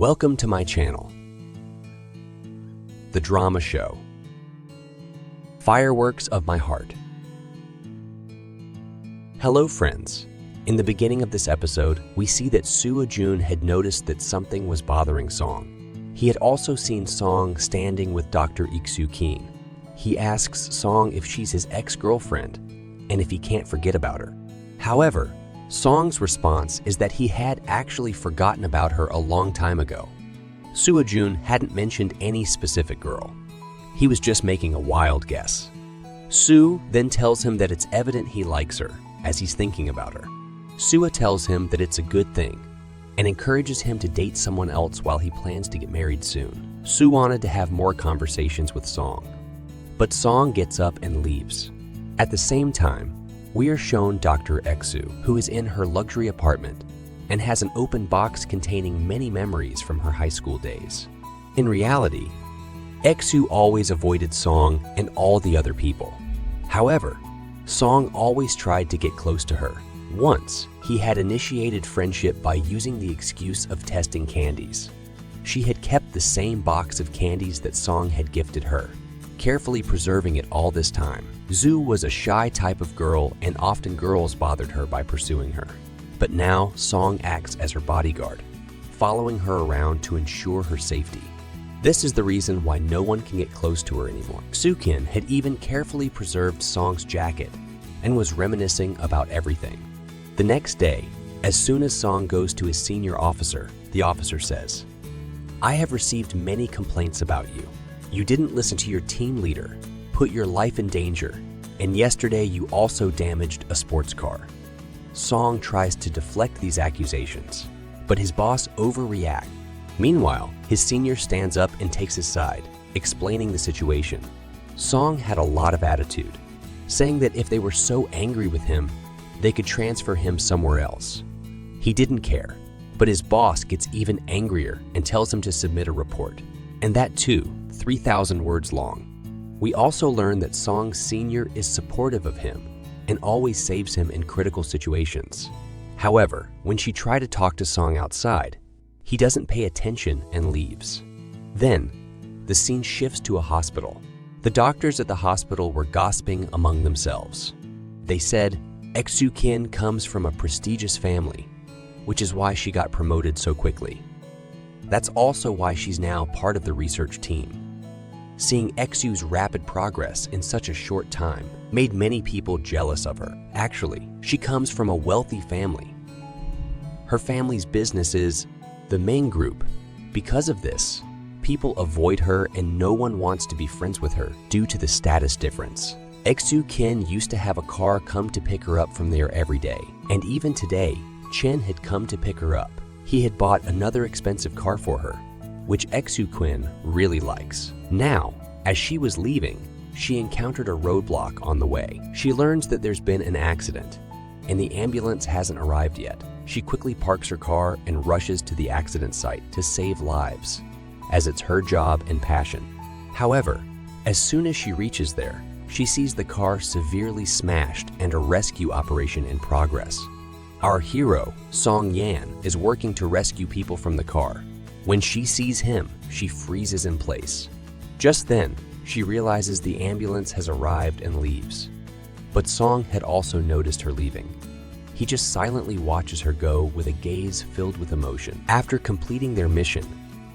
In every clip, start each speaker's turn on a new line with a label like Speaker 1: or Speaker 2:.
Speaker 1: Welcome to my channel, The Drama Show, Fireworks of My Heart. Hello friends. In the beginning of this episode, we see that Soo-jun had noticed that something was bothering Song. He had also seen Song standing with Dr. Ik-soo-kin. He asks Song if she's his ex-girlfriend and if he can't forget about her. However, Song's response is that he had actually forgotten about her a long time ago. Soo-jun hadn't mentioned any specific girl. He was just making a wild guess. Soo then tells him that it's evident he likes her as he's thinking about her. Soo tells him that it's a good thing and encourages him to date someone else while he plans to get married soon. Soo wanted to have more conversations with Song, but Song gets up and leaves. At the same time, we are shown Dr. Ik-soo, who is in her luxury apartment and has an open box containing many memories from her high school days. In reality, Ik-soo always avoided Song and all the other people. However, Song always tried to get close to her. Once, he had initiated friendship by using the excuse of testing candies. She had kept the same box of candies that Song had gifted her, carefully preserving it all this time. Soo was a shy type of girl and often girls bothered her by pursuing her. But now Song acts as her bodyguard, following her around to ensure her safety. This is the reason why no one can get close to her anymore. Soo-kin had even carefully preserved Song's jacket and was reminiscing about everything. The next day, as soon as Song goes to his senior officer, the officer says, "I have received many complaints about you. You didn't listen to your team leader, put your life in danger, and yesterday you also damaged a sports car." Song tries to deflect these accusations, but his boss overreacts. Meanwhile, his senior stands up and takes his side, explaining the situation. Song had a lot of attitude, saying that if they were so angry with him, they could transfer him somewhere else. He didn't care, but his boss gets even angrier and tells him to submit a report, and that too, 3,000 words long. We also learn that Song's senior is supportive of him and always saves him in critical situations. However, when she tried to talk to Song outside, he doesn't pay attention and leaves. Then, the scene shifts to a hospital. The doctors at the hospital were gossiping among themselves. They said, Ik-soo-kin comes from a prestigious family, which is why she got promoted so quickly. That's also why she's now part of the research team. Seeing Ik-soo's rapid progress in such a short time made many people jealous of her. Actually, she comes from a wealthy family. Her family's business is the main group. Because of this, people avoid her and no one wants to be friends with her due to the status difference. Ik-soo-kin used to have a car come to pick her up from there every day, and even today, Chen had come to pick her up. He had bought another expensive car for her, which Ik-soo-kin really likes. Now, as she was leaving, she encountered a roadblock on the way. She learns that there's been an accident, and the ambulance hasn't arrived yet. She quickly parks her car and rushes to the accident site to save lives, as it's her job and passion. However, as soon as she reaches there, she sees the car severely smashed and a rescue operation in progress. Our hero, Song Yan, is working to rescue people from the car. When she sees him, she freezes in place. Just then, she realizes the ambulance has arrived and leaves. But Song had also noticed her leaving. He just silently watches her go with a gaze filled with emotion. After completing their mission,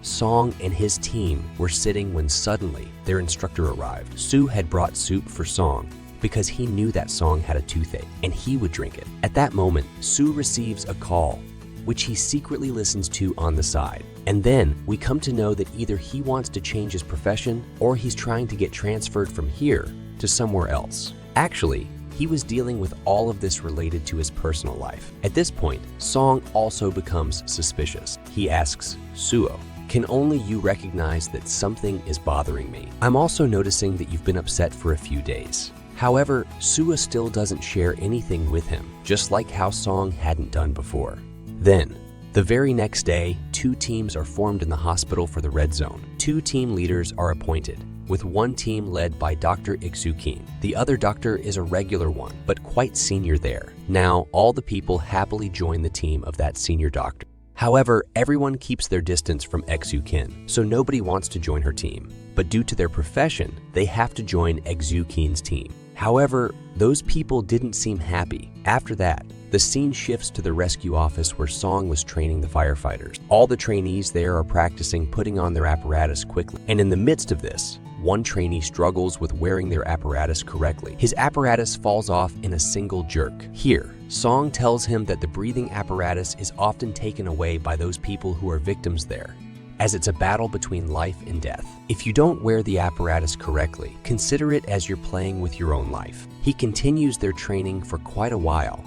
Speaker 1: Song and his team were sitting when suddenly their instructor arrived. Soo had brought soup for Song because he knew that Song had a toothache and he would drink it. At that moment, Soo receives a call, which he secretly listens to on the side. And then we come to know that either he wants to change his profession or he's trying to get transferred from here to somewhere else. Actually, he was dealing with all of this related to his personal life. At this point, Song also becomes suspicious. He asks Suo, "Can only you recognize that something is bothering me? I'm also noticing that you've been upset for a few days." However, Suo still doesn't share anything with him, just like how Song hadn't done before. Then, the very next day, two teams are formed in the hospital for the Red Zone. Two team leaders are appointed, with one team led by Dr. Ik-soo-kin. The other doctor is a regular one, but quite senior there. Now, all the people happily join the team of that senior doctor. However, everyone keeps their distance from Exu-kin, so nobody wants to join her team. But due to their profession, they have to join Exu-kin's team. However, those people didn't seem happy. After that, the scene shifts to the rescue office where Song was training the firefighters. All the trainees there are practicing putting on their apparatus quickly. And in the midst of this, one trainee struggles with wearing their apparatus correctly. His apparatus falls off in a single jerk. Here, Song tells him that the breathing apparatus is often taken away by those people who are victims there, as it's a battle between life and death. If you don't wear the apparatus correctly, consider it as you're playing with your own life. He continues their training for quite a while,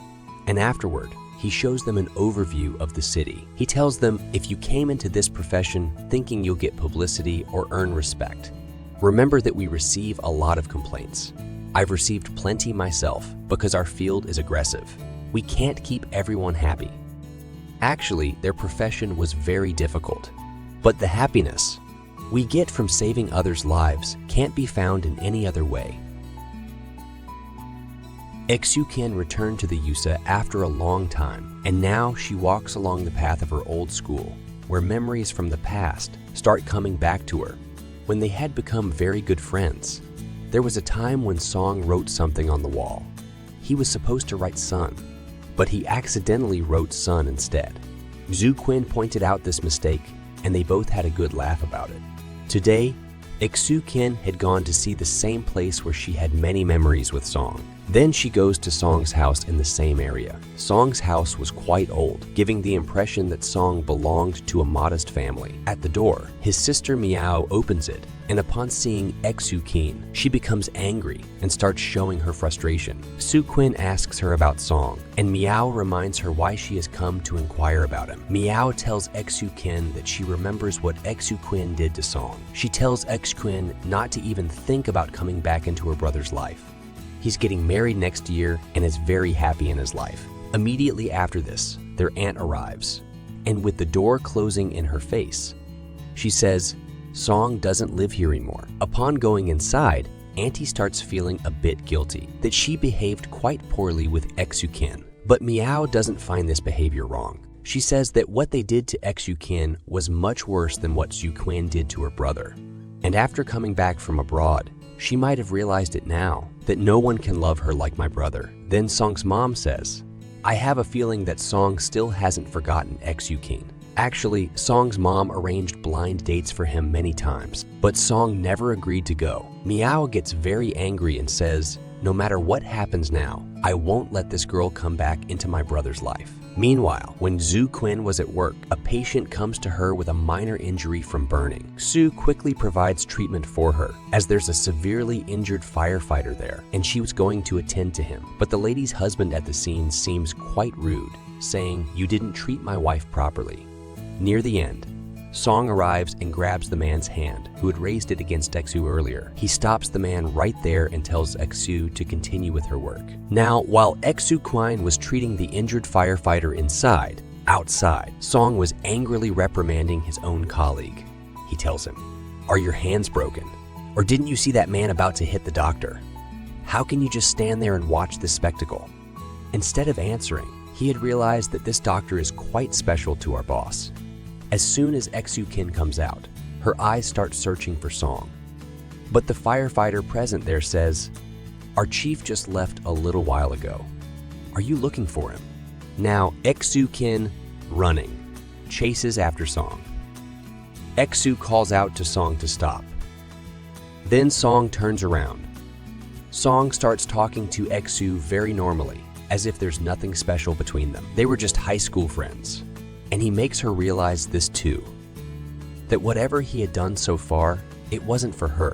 Speaker 1: and afterward, he shows them an overview of the city. He tells them, if you came into this profession thinking you'll get publicity or earn respect, remember that we receive a lot of complaints. I've received plenty myself because our field is aggressive. We can't keep everyone happy. Actually, their profession was very difficult. But the happiness we get from saving others' lives can't be found in any other way. Exu-kin returned to the Yusa after a long time, and now she walks along the path of her old school, where memories from the past start coming back to her. When they had become very good friends, there was a time when Song wrote something on the wall. He was supposed to write Sun, but he accidentally wrote Sun instead. Xu-Quinn pointed out this mistake, and they both had a good laugh about it. Today, Exu-kin had gone to see the same place where she had many memories with Song. Then she goes to Song's house in the same area. Song's house was quite old, giving the impression that Song belonged to a modest family. At the door, his sister Miao opens it, and upon seeing Exu-kin, she becomes angry and starts showing her frustration. Xu-Quinn asks her about Song, and Miao reminds her why she has come to inquire about him. Miao tells Exu-kin that she remembers what Exu-Quinn did to Song. She tells Exu-Quinn not to even think about coming back into her brother's life. He's getting married next year and is very happy in his life. Immediately after this, their aunt arrives, and with the door closing in her face, she says, Song doesn't live here anymore. Upon going inside, Auntie starts feeling a bit guilty that she behaved quite poorly with Exu-kin. But Miao doesn't find this behavior wrong. She says that what they did to Exu-kin was much worse than what Xu-Quinn did to her brother. And after coming back from abroad, she might have realized it now, that no one can love her like my brother. Then Song's mom says, I have a feeling that Song still hasn't forgotten Exu-kin. Actually, Song's mom arranged blind dates for him many times, but Song never agreed to go. Miao gets very angry and says, no matter what happens now, I won't let this girl come back into my brother's life. Meanwhile, when Xu-Quinn was at work, a patient comes to her with a minor injury from burning. Xu quickly provides treatment for her, as there's a severely injured firefighter there, and she was going to attend to him. But the lady's husband at the scene seems quite rude, saying, you didn't treat my wife properly. Near the end, Song arrives and grabs the man's hand, who had raised it against Exu earlier. He stops the man right there and tells Exu to continue with her work. Now, while Exu-Quinn was treating the injured firefighter outside, Song was angrily reprimanding his own colleague. He tells him, are your hands broken? Or didn't you see that man about to hit the doctor? How can you just stand there and watch this spectacle? Instead of answering, he had realized that this doctor is quite special to our boss. As soon as Exu-kin comes out, her eyes start searching for Song. But the firefighter present there says, our chief just left a little while ago. Are you looking for him? Now, Exu-kin, running, chases after Song. Exu calls out to Song to stop. Then Song turns around. Song starts talking to Exu very normally, as if there's nothing special between them. They were just high school friends. And he makes her realize this too, that whatever he had done so far, it wasn't for her,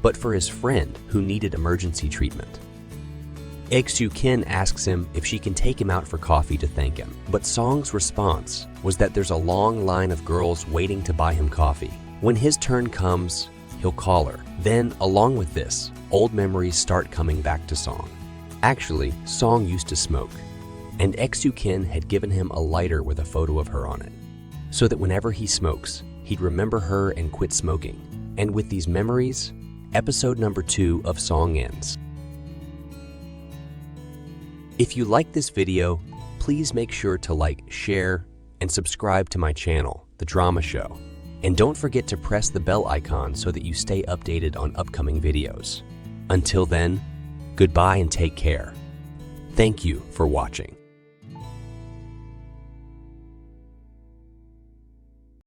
Speaker 1: but for his friend who needed emergency treatment. Exu-kin asks him if she can take him out for coffee to thank him, but Song's response was that there's a long line of girls waiting to buy him coffee. When his turn comes, he'll call her. Then, along with this, old memories start coming back to Song. Actually, Song used to smoke, and Exu-kin had given him a lighter with a photo of her on it, so that whenever he smokes, he'd remember her and quit smoking. And with these memories, episode number 2 of Song ends. If you like this video, please make sure to like, share, and subscribe to my channel, The Drama Show. And don't forget to press the bell icon so that you stay updated on upcoming videos. Until then, goodbye and take care. Thank you for watching.